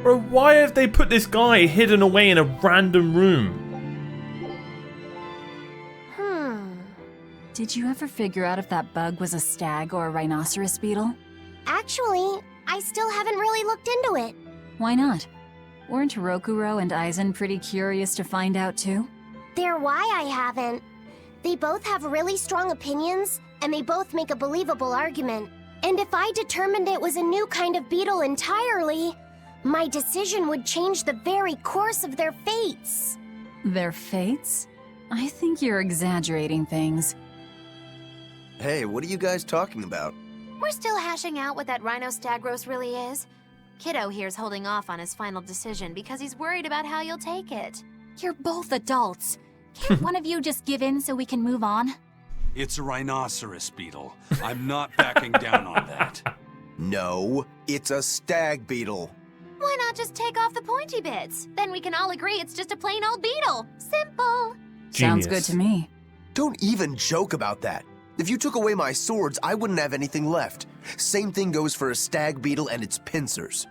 Bro, why have they put this guy hidden away in a random room? Did you ever figure out if that bug was a stag or a rhinoceros beetle? Actually, I still haven't really looked into it. Why not? Weren't Rokuro and Aizen pretty curious to find out too? They're why I haven't. They both have really strong opinions, and they both make a believable argument. And if I determined it was a new kind of beetle entirely, my decision would change the very course of their fates. Their fates? I think you're exaggerating things. Hey, what are you guys talking about? We're still hashing out what that Rhino-Stagros really is. Kiddo here's holding off on his final decision because he's worried about how you'll take it. You're both adults. Can't one of you just give in so we can move on? It's a rhinoceros beetle. I'm not backing down on that. No, it's a stag beetle. Why not just take off the pointy bits? Then we can all agree it's just a plain old beetle. Simple. Sounds Genius. good to me. Don't even joke about that. If you took away my swords, I wouldn't have anything left. Same thing goes for a stag beetle and its pincers.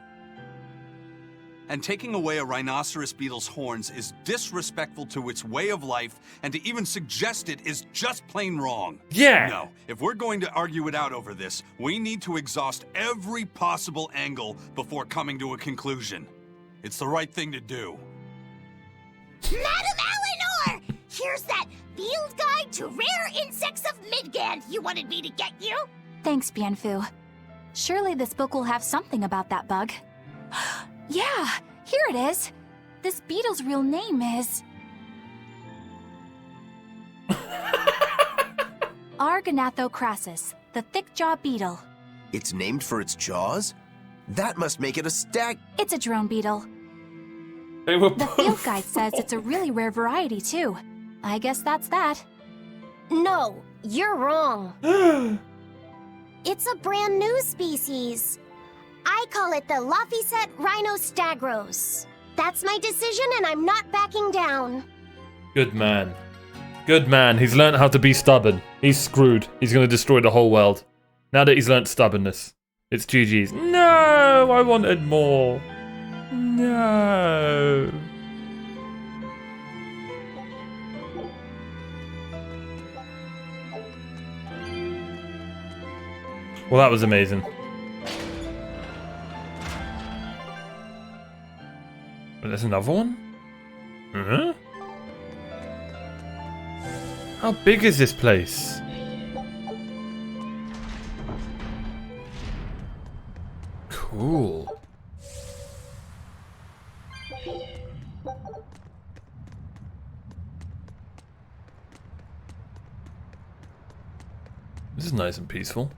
And taking away a rhinoceros beetle's horns is disrespectful to its way of life, and to even suggest it is just plain wrong. Yeah. No, if we're going to argue it out over this, we need to exhaust every possible angle before coming to a conclusion. It's the right thing to do. Madam Eleanor! Here's that Field Guide to Rare Insects of Midgand you wanted me to get you. Thanks, Bienfu. Surely this book will have something about that bug. Yeah, here it is. This beetle's real name is... Argonathocrassus, the thick-jaw beetle. It's named for its jaws? That must make it a stag. It's a drone beetle. They were The field guide says it's a really rare variety, too. I guess that's that. No, you're wrong. It's a brand new species. I call it the Laphicet Rhino-Stagros. That's my decision, and I'm not backing down. Good man. Good man. He's learned how to be stubborn. He's screwed. He's going to destroy the whole world. Now that he's learned stubbornness. It's GG's. No! I wanted more. No. Well, that was amazing. There's another one? Huh? How big is this place? Cool. This is nice and peaceful.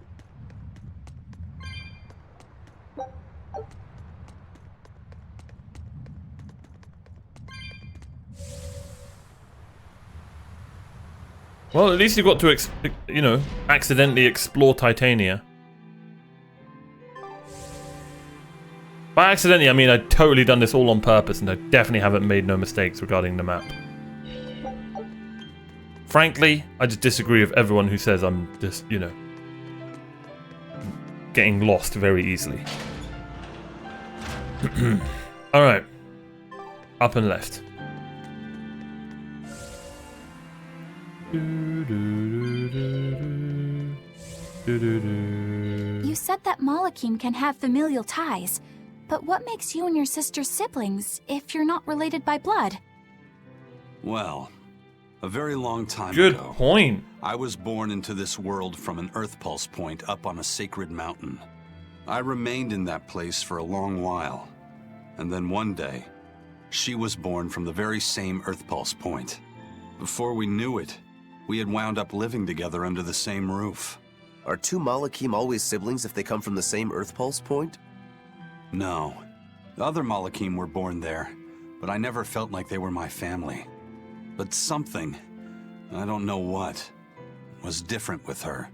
Well, at least you got to, accidentally explore Titania. By accidentally, I mean I'd totally done this all on purpose, and I definitely haven't made no mistakes regarding the map. Frankly, I just disagree with everyone who says I'm just, getting lost very easily. Alright. Up and left. You said that Malakim can have familial ties, but what makes you and your sister siblings if you're not related by blood? Well, a very long time Good ago, point. I was born into this world from an Earth Pulse point up on a sacred mountain. I remained in that place for a long while, and then one day, she was born from the very same Earth Pulse point. Before we knew it, we had wound up living together under the same roof. Are two Malakim always siblings if they come from the same Earth Pulse point? No. The other Malakim were born there, but I never felt like they were my family. But something, I don't know what, was different with her.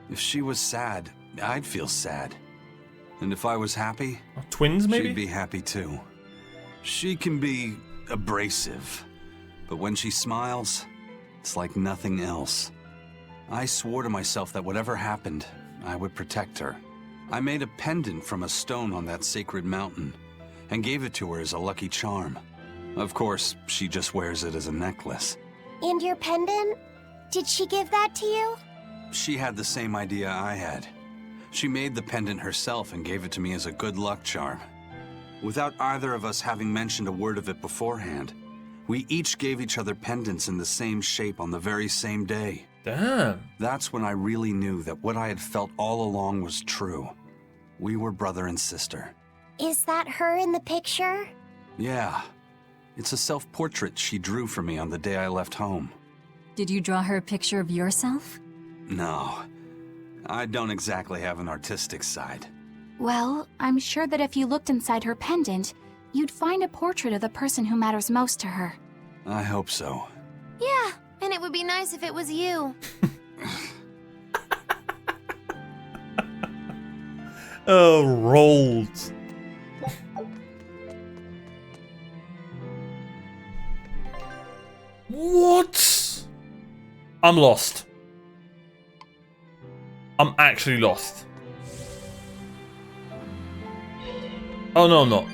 If she was sad, I'd feel sad. And if I was happy, Twins, maybe? she'd be happy too. She can be abrasive, but when she smiles, it's like nothing else. I swore to myself that whatever happened, I would protect her. I made a pendant from a stone on that sacred mountain, and gave it to her as a lucky charm. Of course, she just wears it as a necklace. And your pendant? Did she give that to you? She had the same idea I had. She made the pendant herself and gave it to me as a good luck charm. Without either of us having mentioned a word of it beforehand, we each gave each other pendants in the same shape on the very same day. Damn. That's when I really knew that what I had felt all along was true. We were brother and sister. Is that her in the picture? Yeah. It's a self-portrait she drew for me on the day I left home. Did you draw her a picture of yourself? No. I don't exactly have an artistic side. Well, I'm sure that if you looked inside her pendant, you'd find a portrait of the person who matters most to her. I hope so. Yeah, and it would be nice if it was you. Oh, rolled. What? I'm lost. I'm actually lost. Oh, no, I'm not.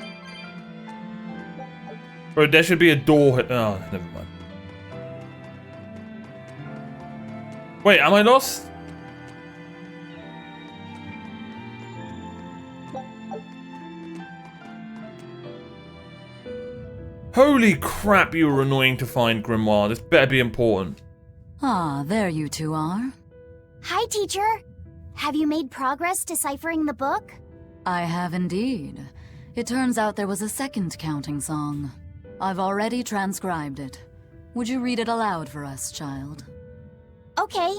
Bro, there should be a door. Oh, never mind. Wait, am I lost? Holy crap, you were annoying to find, Grimoire. This better be important. Ah, there you two are. Hi, teacher. Have you made progress deciphering the book? I have indeed. It turns out there was a second counting song. I've already transcribed it. Would you read it aloud for us, child? Okay.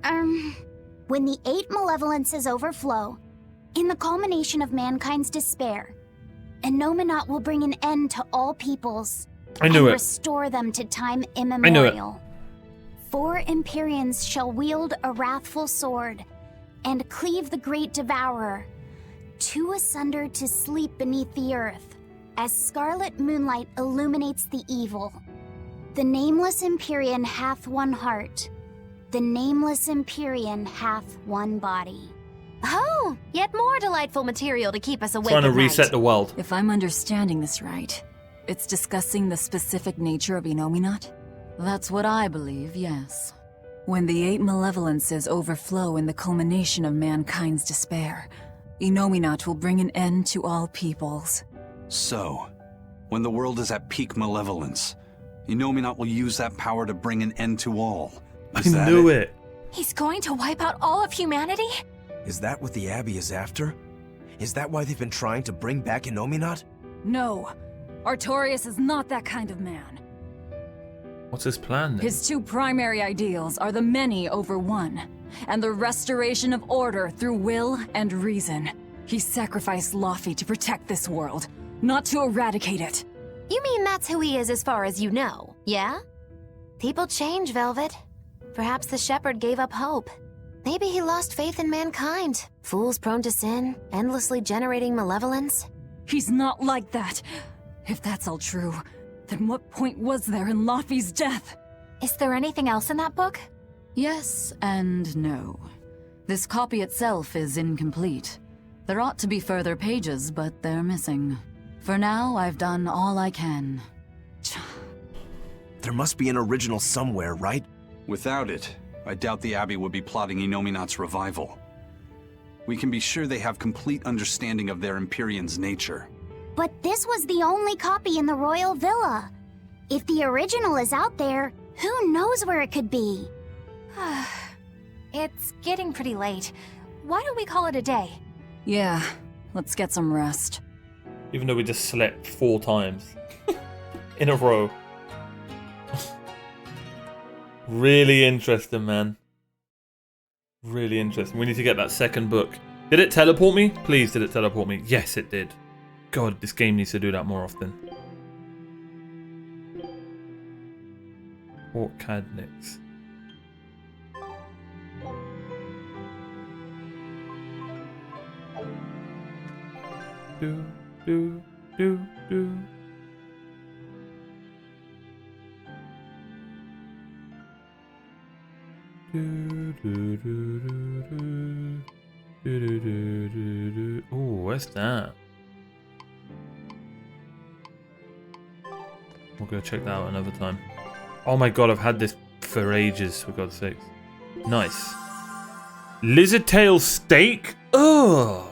When the 8 malevolences overflow, in the culmination of mankind's despair, Innominat will bring an end to all peoples. I knew and it. restore them to time immemorial. 4 Empyreans shall wield a wrathful sword, and cleave the great devourer, 2 asunder to sleep beneath the earth, as scarlet moonlight illuminates the evil. The nameless Empyrean hath one heart. The nameless Empyrean hath one body. Oh, yet more delightful material to keep us awake Trying to at reset night. the world. If I'm understanding this right, it's discussing the specific nature of Innominat? That's what I believe, yes. When the 8 malevolences overflow in the culmination of mankind's despair, Innominat will bring an end to all peoples. So, when the world is at peak malevolence, Innominat will use that power to bring an end to all. I knew it. He's going to wipe out all of humanity? Is that what the Abbey is after? Is that why they've been trying to bring back Innominat? No, Artorias is not that kind of man. What's his plan then? His 2 primary ideals are the many over one, and the restoration of order through will and reason. He sacrificed Laufey to protect this world, not to eradicate it. You mean that's who he is as far as you know, yeah? People change, Velvet. Perhaps the shepherd gave up hope. Maybe he lost faith in mankind. Fools prone to sin, endlessly generating malevolence. He's not like that. If that's all true, then what point was there in Laufey's death? Is there anything else in that book? Yes and no. This copy itself is incomplete. There ought to be further pages, but they're missing. For now, I've done all I can. There must be an original somewhere, right? Without it, I doubt the Abbey would be plotting Innominat's revival. We can be sure they have complete understanding of their Empyrean's nature. But this was the only copy in the royal villa. If the original is out there, who knows where it could be? It's getting pretty late. Why don't we call it a day? Yeah, let's get some rest. Even though we just slept 4 times in a row. Really interesting, man. Really interesting. We need to get that second book. Did it teleport me? Please, did it teleport me? Yes, it did. God, this game needs to do that more often. Port Cadnix. Do, do, do, do. Oh, where's that? We'll go check that out another time. Oh my god, I've had this for ages, for God's sakes. Nice. Lizard tail steak? Ugh.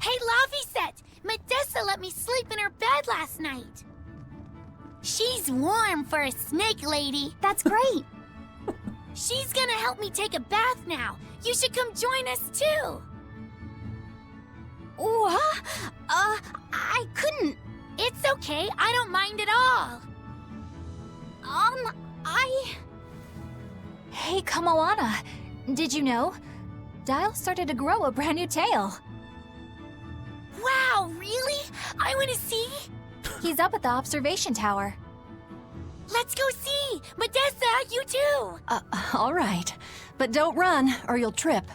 Hey, Laviset! Medessa let me sleep in her bed last night. She's warm for a snake lady. That's great. She's gonna help me take a bath now. You should come join us too. What? I couldn't. It's okay. I don't mind at all. Hey, Kamoana. Did you know? Dial started to grow a brand new tail. Wow, really? I want to see. He's up at the observation tower. Let's go see. Medessa, you too. All right. But don't run, or you'll trip.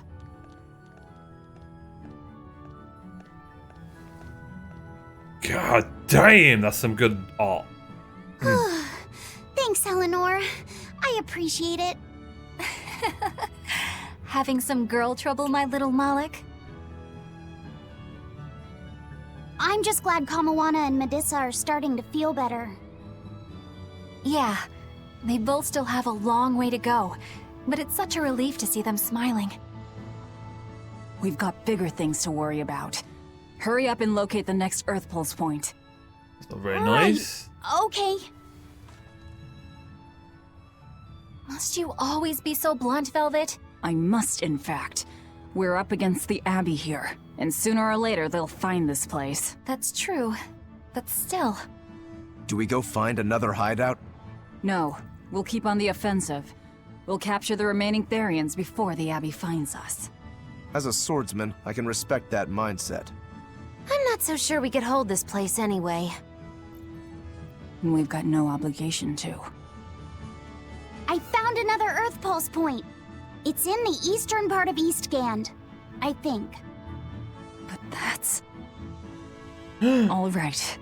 God damn, that's some good art. Thanks, Eleanor. I appreciate it. Having some girl trouble, my little Malik? I'm just glad Kamawana and Medissa are starting to feel better. Yeah, they both still have a long way to go, but it's such a relief to see them smiling. We've got bigger things to worry about. Hurry up and locate the next Earth Pulse point. It's not very nice. Okay. Must you always be so blunt, Velvet? I must, in fact. We're up against the Abbey here, and sooner or later they'll find this place. That's true, but still. Do we go find another hideout? No, we'll keep on the offensive. We'll capture the remaining Therians before the Abbey finds us. As a swordsman, I can respect that mindset. I'm not so sure we could hold this place anyway. And we've got no obligation to. I found another Earth Pulse point. It's in the eastern part of Eastgand, I think. But that's... All right.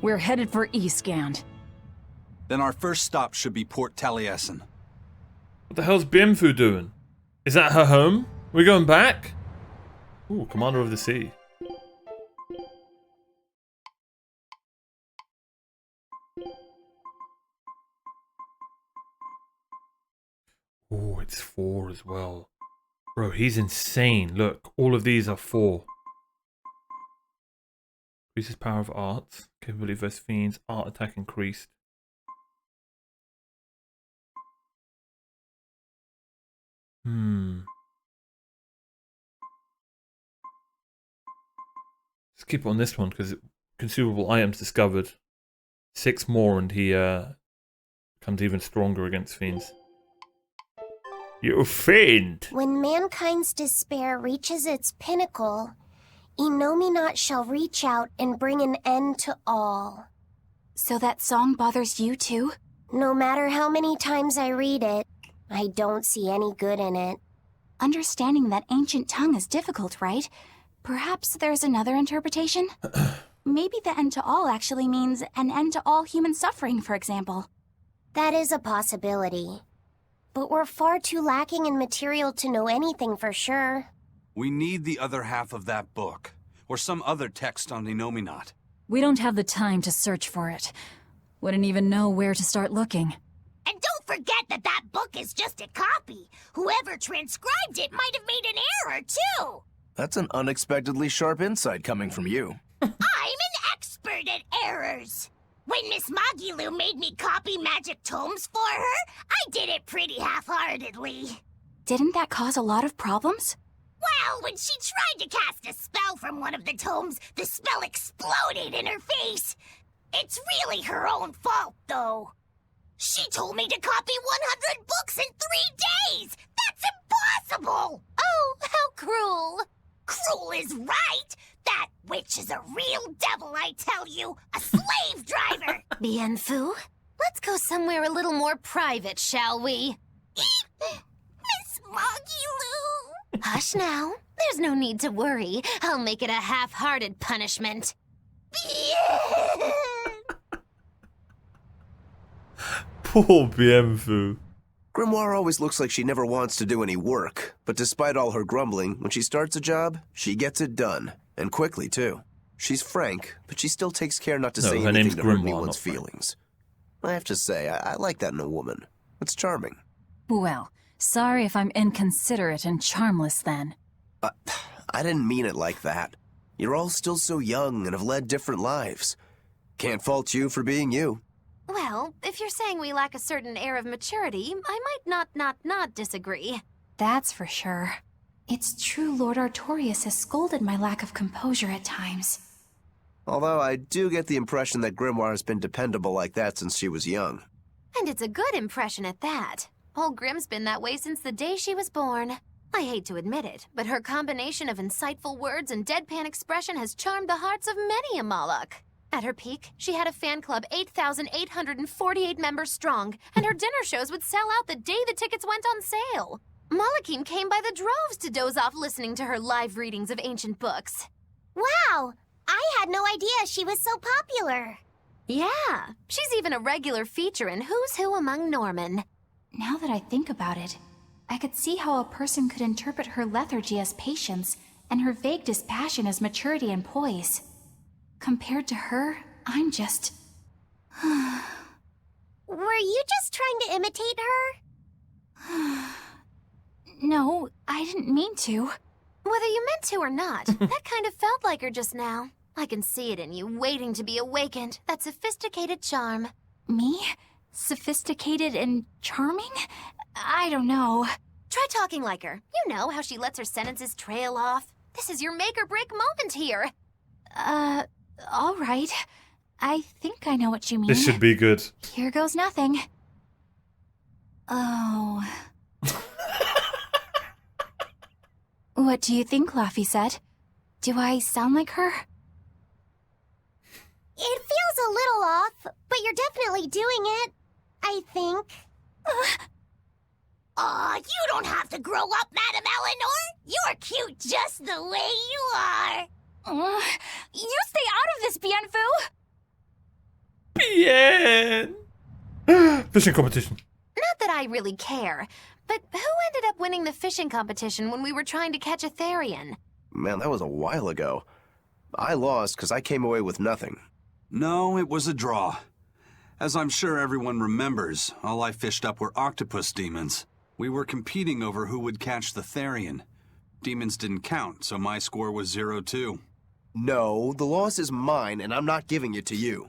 We're headed for Eastgand. Then our first stop should be Port Taliesin. What the hell's Bienfu doing? Is that her home? We going back? Ooh, Commander of the Sea. Oh, it's 4 as well. Bro, he's insane. Look, all of these are 4. Increases power of art. Capability versus fiends. Art attack increased. Let's keep on this one because consumable items discovered. 6 more and he becomes even stronger against fiends. You fiend! When mankind's despair reaches its pinnacle, Innominat shall reach out and bring an end to all. So that song bothers you too? No matter how many times I read it, I don't see any good in it. Understanding that ancient tongue is difficult, right? Perhaps there's another interpretation? Maybe the end to all actually means an end to all human suffering, for example. That is a possibility. But we're far too lacking in material to know anything for sure. We need the other half of that book, or some other text on Innominat. We don't have the time to search for it. Wouldn't even know where to start looking. And don't forget that that book is just a copy. Whoever transcribed it might have made an error, too. That's an unexpectedly sharp insight coming from you. I'm an expert at errors. When Miss Magilu made me copy magic tomes for her, I did it pretty half-heartedly. Didn't that cause a lot of problems? Well, when she tried to cast a spell from one of the tomes, the spell exploded in her face. It's really her own fault, though. She told me to copy 100 books in 3 days! That's impossible! Oh, how cruel! Cruel is right! That witch is a real devil, I tell you! A slave driver! Bienfu, let's go somewhere a little more private, shall we? Miss Magilu! Hush now. There's no need to worry. I'll make it a half-hearted punishment. Poor Bienfu. Grimoire always looks like she never wants to do any work, but despite all her grumbling, when she starts a job, she gets it done. And quickly, too. She's frank, but she still takes care not to say her name's anything to hurt Grimoire, anyone's not Frank. feelings. I have to say, I like that in a woman. It's charming. Well, sorry if I'm inconsiderate and charmless then. I didn't mean it like that. You're all still so young and have led different lives. Can't fault you for being you. Well, if you're saying we lack a certain air of maturity, I might not disagree. That's for sure. It's true Lord Artorius has scolded my lack of composure at times. Although I do get the impression that Grimoire has been dependable like that since she was young. And it's a good impression at that. Old Grim's been that way since the day she was born. I hate to admit it, but her combination of insightful words and deadpan expression has charmed the hearts of many a Moloch. At her peak, she had a fan club 8,848 members strong, and her dinner shows would sell out the day the tickets went on sale. Molochim came by the droves to doze off listening to her live readings of ancient books. Wow! I had no idea she was so popular. Yeah, she's even a regular feature in Who's Who Among Norman. Now that I think about it, I could see how a person could interpret her lethargy as patience and her vague dispassion as maturity and poise. Compared to her, I'm just... Were you just trying to imitate her? No, I didn't mean to. Whether you meant to or not, that kind of felt like her just now. I can see it in you, waiting to be awakened, that sophisticated charm. Me? Sophisticated and charming? I don't know. Try talking like her. You know how she lets her sentences trail off. This is your make or break moment here. All right. I think I know what you mean. This should be good. Here goes nothing. Oh. What do you think, Laphicet? Do I sound like her? It feels a little off, but you're definitely doing it. I think. Aw, you don't have to grow up, Madam Eleanor. You're cute just the way you are. You stay out of this, Bienfu! Bien! Fishing competition. Not that I really care, but who ended up winning the fishing competition when we were trying to catch a Therian? Man, that was a while ago. I lost because I came away with nothing. No, it was a draw. As I'm sure everyone remembers, all I fished up were octopus demons. We were competing over who would catch the Therian. Demons didn't count, so my score was 0-2. No, the loss is mine, and I'm not giving it to you.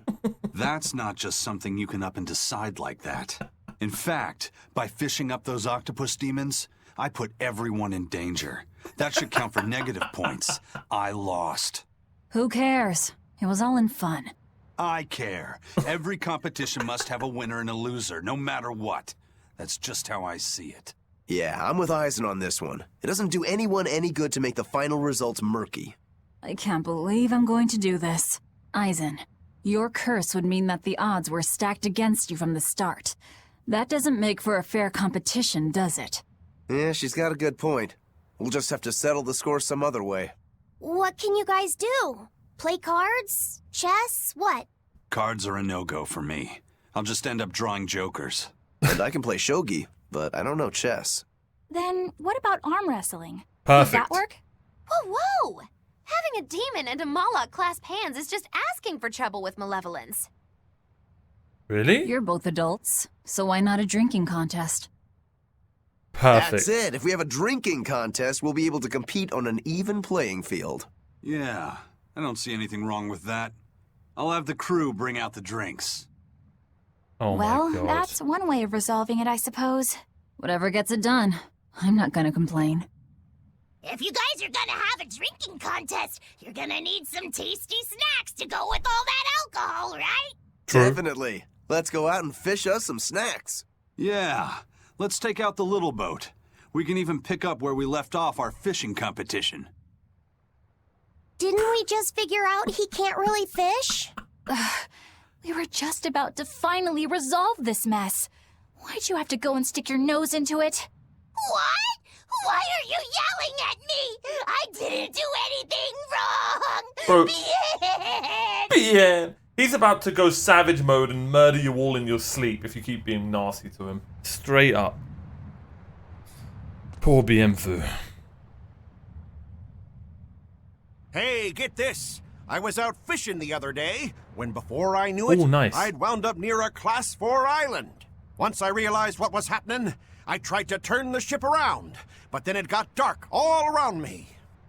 That's not just something you can up and decide like that. In fact, by fishing up those octopus demons, I put everyone in danger. That should count for negative points. I lost. Who cares? It was all in fun. I care. Every competition must have a winner and a loser, no matter what. That's just how I see it. Yeah, I'm with Eisen on this one. It doesn't do anyone any good to make the final results murky. I can't believe I'm going to do this. Eisen, your curse would mean that the odds were stacked against you from the start. That doesn't make for a fair competition, does it? Yeah, she's got a good point. We'll just have to settle the score some other way. What can you guys do? Play cards? Chess? What? Cards are a no-go for me. I'll just end up drawing jokers. And I can play shogi, but I don't know chess. Then what about arm wrestling? Does Perfect. that work? Whoa! Having a demon and a Moloch clasp hands is just asking for trouble with malevolence. Really? You're both adults, so why not a drinking contest? Perfect. That's it. If we have a drinking contest, we'll be able to compete on an even playing field. Yeah, I don't see anything wrong with that. I'll have the crew bring out the drinks. Oh Well, my god. that's one way of resolving it, I suppose. Whatever gets it done. I'm not gonna complain. If you guys are gonna have a drinking contest, you're gonna need some tasty snacks to go with all that alcohol, right? True. Definitely. Let's go out and fish us some snacks. Yeah, let's take out the little boat. We can even pick up where we left off our fishing competition. Didn't we just figure out he can't really fish? We were just about to finally resolve this mess. Why'd you have to go and stick your nose into it? What? Why are you yelling at me? I didn't do anything wrong. Bro. Bien. Bien. He's about to go savage mode and murder you all in your sleep if you keep being nasty to him. Straight up. Poor Bienfu. Hey, get this. I was out fishing the other day, when before I knew it, nice. I'd wound up near a Class 4 island. Once I realized what was happening, I tried to turn the ship around, but then it got dark all around me.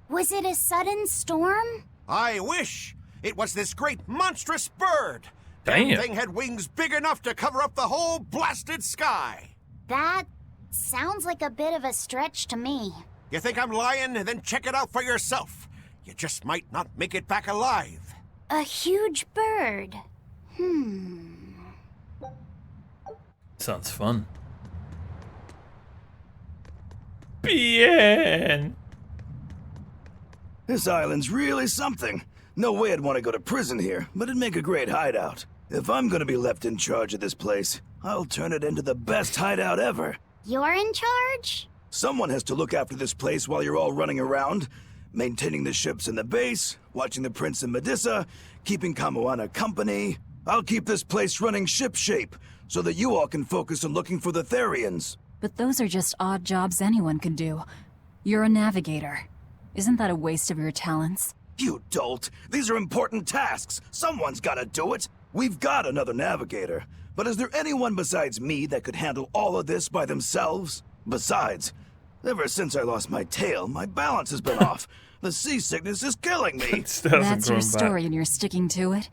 Was it a sudden storm? I wish. It was this great monstrous bird. Damn. That thing had wings big enough to cover up the whole blasted sky. That sounds like a bit of a stretch to me. You think I'm lying? Then check it out for yourself. You just might not make it back alive. A huge bird. Sounds fun. Bien. This island's really something. No way I'd want to go to prison here, but it'd make a great hideout. If I'm gonna be left in charge of this place, I'll turn it into the best hideout ever. You're in charge? Someone has to look after this place while you're all running around, maintaining the ships in the base, watching the Prince and Medusa, keeping Kamoana company. I'll keep this place running ship-shape, so that you all can focus on looking for the Therians. But those are just odd jobs anyone can do. You're a navigator. Isn't that a waste of your talents? You dolt! These are important tasks! Someone's gotta do it! We've got another navigator, but is there anyone besides me that could handle all of this by themselves? Besides, ever since I lost my tail, my balance has been off. The seasickness is killing me. That's your story and you're sticking to it?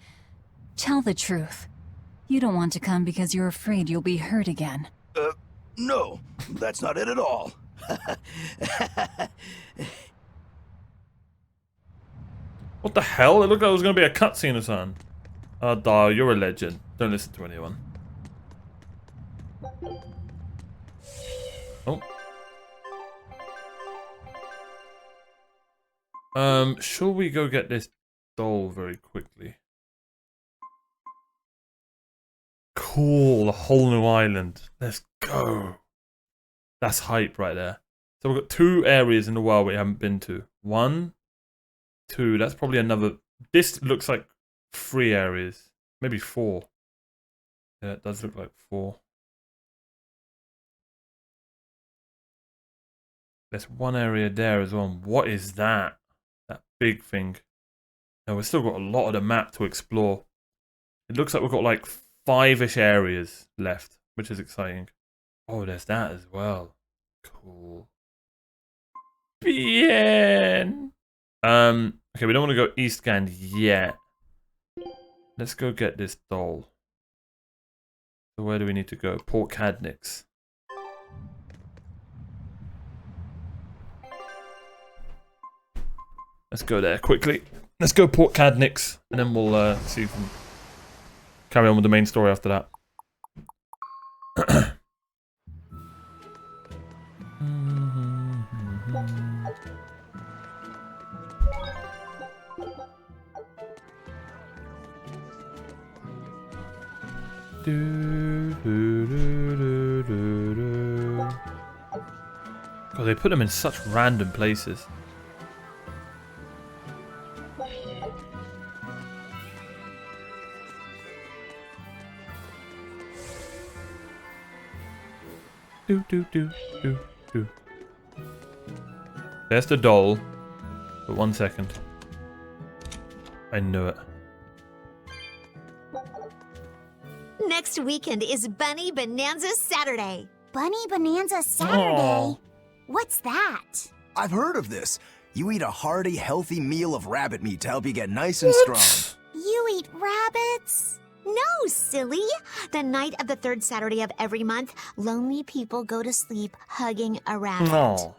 Tell the truth. You don't want to come because you're afraid you'll be hurt again. No, that's not it at all. What the hell? It looked like it was going to be a cutscene or something. Oh, Dar, you're a legend. Don't listen to anyone. Oh. Shall we go get this doll very quickly? Cool, a whole new island. Let's go. That's hype right there. So we've got 2 areas in the world we haven't been to. 1, 2, that's probably another. This looks like 3 areas. Maybe 4. Yeah, it does look like 4. There's 1 area there as well. What is that? That big thing. Now we've still got a lot of the map to explore. It looks like we've got like 5-ish areas left, which is exciting. Oh, there's that as well. Cool. Bien. Okay, we don't want to go East Gand yet. Let's go get this doll. So where do we need to go? Port Cadnix. Let's go there quickly. Let's go Port Cadnix, and then we'll see if we can carry on with the main story after that. God, they put them in such random places. Do. There's the doll. But 1 second. I knew it. Next weekend is Bunny Bonanza Saturday. Bunny Bonanza Saturday? Aww. What's that? I've heard of this. You eat a hearty, healthy meal of rabbit meat to help you get nice and strong. You eat rabbits? No, silly. The night of the 3rd Saturday of every month, lonely people go to sleep hugging a rabbit. Aww.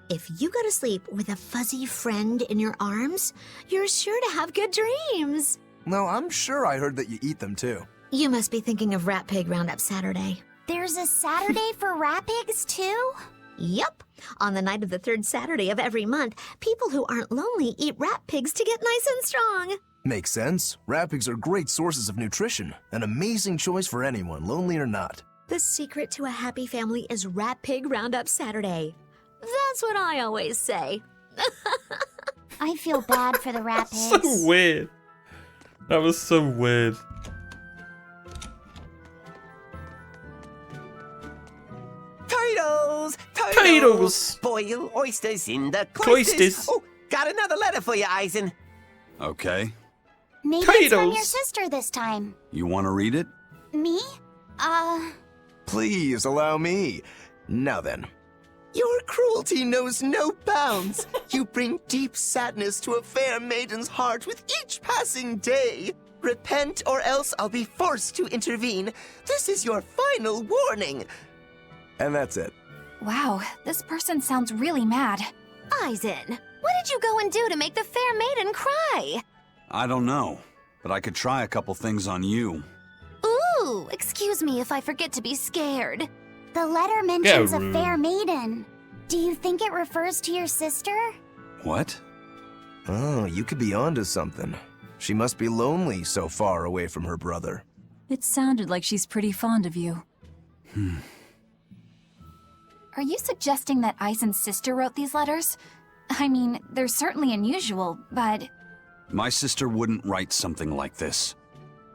If you go to sleep with a fuzzy friend in your arms, you're sure to have good dreams. No, I'm sure I heard that you eat them too. You must be thinking of Rat Pig Roundup Saturday. There's a Saturday for rat pigs too? Yup. On the night of the 3rd Saturday of every month, people who aren't lonely eat rat pigs to get nice and strong. Makes sense. Rat pigs are great sources of nutrition. An amazing choice for anyone, lonely or not. The secret to a happy family is Rat Pig Roundup Saturday. That's what I always say. I feel bad for the rat pigs. So weird. That was so weird. Titles! Titles! Boil oysters in the Cloisters. cloisters. Oh, got another letter for you, Eisen. Okay. Maybe it's from Titles. your sister this time. You want to read it? Me? Please allow me. Now then. Your cruelty knows no bounds. You bring deep sadness to a fair maiden's heart with each passing day. Repent or else I'll be forced to intervene. This is your final warning. And that's it. Wow, this person sounds really mad. Eisen, what did you go and do to make the fair maiden cry? I don't know, but I could try a couple things on you. Ooh, excuse me if I forget to be scared. The letter mentions a rude. fair maiden. Do you think it refers to your sister? What? Oh, you could be onto something. She must be lonely so far away from her brother. It sounded like she's pretty fond of you. Are you suggesting that Eisen's sister wrote these letters? I mean, they're certainly unusual, but... My sister wouldn't write something like this.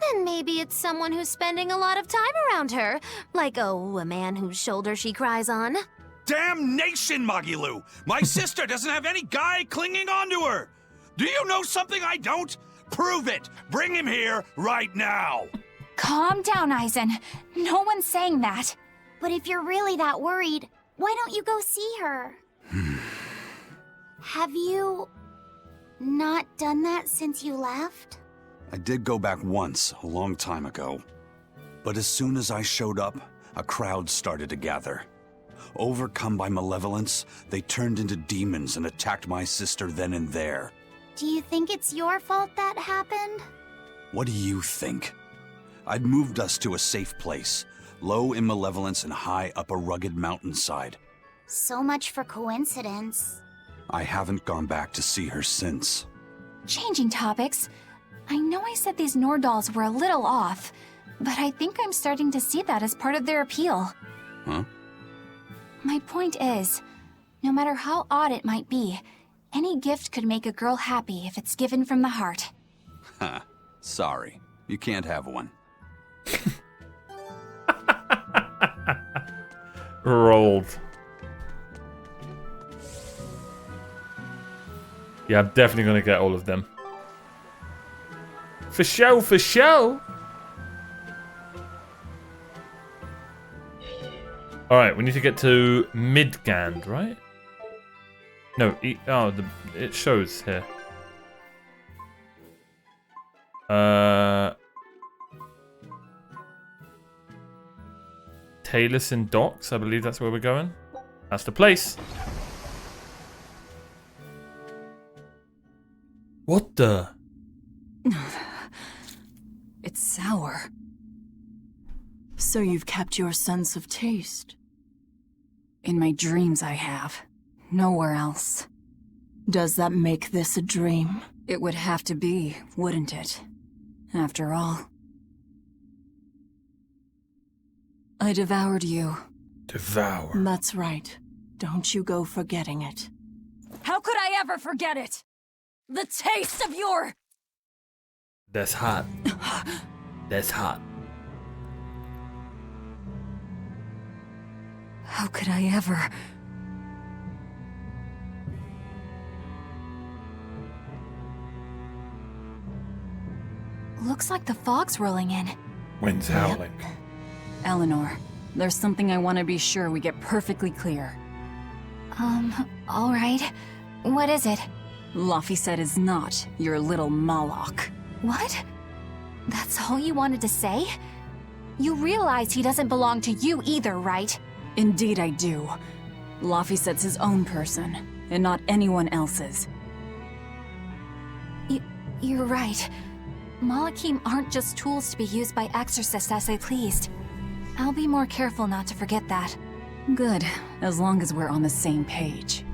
Then maybe it's someone who's spending a lot of time around her. Like, oh, a man whose shoulder she cries on. Damnation, Magilu! My sister doesn't have any guy clinging onto her! Do you know something I don't? Prove it! Bring him here right now! Calm down, Eisen. No one's saying that. But if you're really that worried, why don't you go see her? Have you not done that since you left? I did go back once, a long time ago. But as soon as I showed up, a crowd started to gather. Overcome by malevolence, they turned into demons and attacked my sister then and there. Do you think it's your fault that happened? What do you think? I'd moved us to a safe place, low in malevolence and high up a rugged mountainside. So much for coincidence. I haven't gone back to see her since. Changing topics. I know I said these Nordals were a little off, but I think I'm starting to see that as part of their appeal. Huh? My point is, no matter how odd it might be, any gift could make a girl happy if it's given from the heart. Ha. Sorry. You can't have one. Rolled. Yeah, I'm definitely going to get all of them. For show, for show! Alright, we need to get to Midgand, right? No, it shows here. Taliesin Docks, I believe that's where we're going. That's the place. What the? It's sour. So you've kept your sense of taste. In my dreams I have. Nowhere else. Does that make this a dream? It would have to be, wouldn't it? After all. I devoured you. Devour. That's right. Don't you go forgetting it. How could I ever forget it? The taste of your... That's hot. That's hot. How could I ever... Looks like the fog's rolling in. Wind's howling. Eleanor, there's something I want to be sure we get perfectly clear. Alright. What is it? Laphicet is not your little Moloch. What? That's all you wanted to say? You realize he doesn't belong to you either, right? Indeed I do. Laphicet's his own person, and not anyone else's. You're right. Malachim aren't just tools to be used by exorcists as they pleased. I'll be more careful not to forget that. Good, as long as we're on the same page.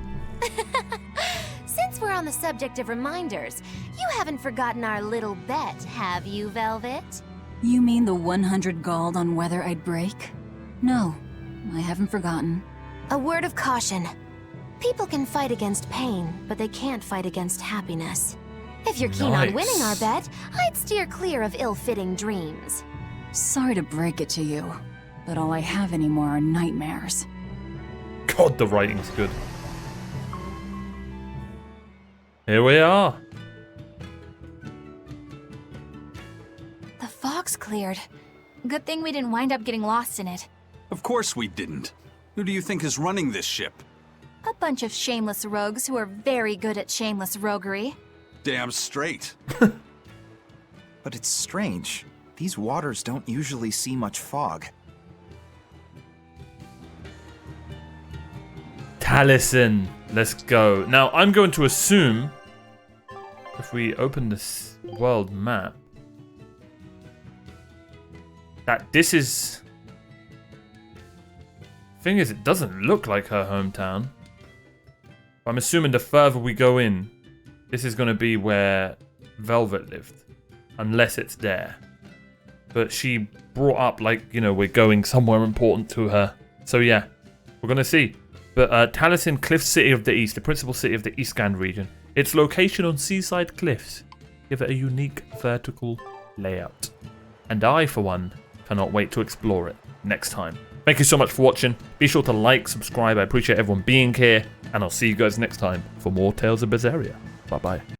Since we're on the subject of reminders, you haven't forgotten our little bet, have you, Velvet? You mean the 100 gold on whether I'd break? No, I haven't forgotten. A word of caution. People can fight against pain, but they can't fight against happiness. If you're keen on Nice. winning our bet, I'd steer clear of ill-fitting dreams. Sorry to break it to you, but all I have anymore are nightmares. God, the writing's good. Here we are. The fog's cleared. Good thing we didn't wind up getting lost in it. Of course we didn't. Who do you think is running this ship? A bunch of shameless rogues who are very good at shameless roguery. Damn straight. But it's strange. These waters don't usually see much fog. Taliesin. Let's go. Now, I'm going to assume if we open this world map that this is... Thing is, it doesn't look like her hometown. I'm assuming the further we go in, this is going to be where Velvet lived. Unless it's there. But she brought up, like, you know, we're going somewhere important to her. So yeah, we're going to see. But Taliesin, Cliff City of the East, the principal city of the Eastgand region. Its location on seaside cliffs give it a unique vertical layout. And I, for one, cannot wait to explore it next time. Thank you so much for watching. Be sure to like, subscribe. I appreciate everyone being here. And I'll see you guys next time for more Tales of Berseria. Bye-bye.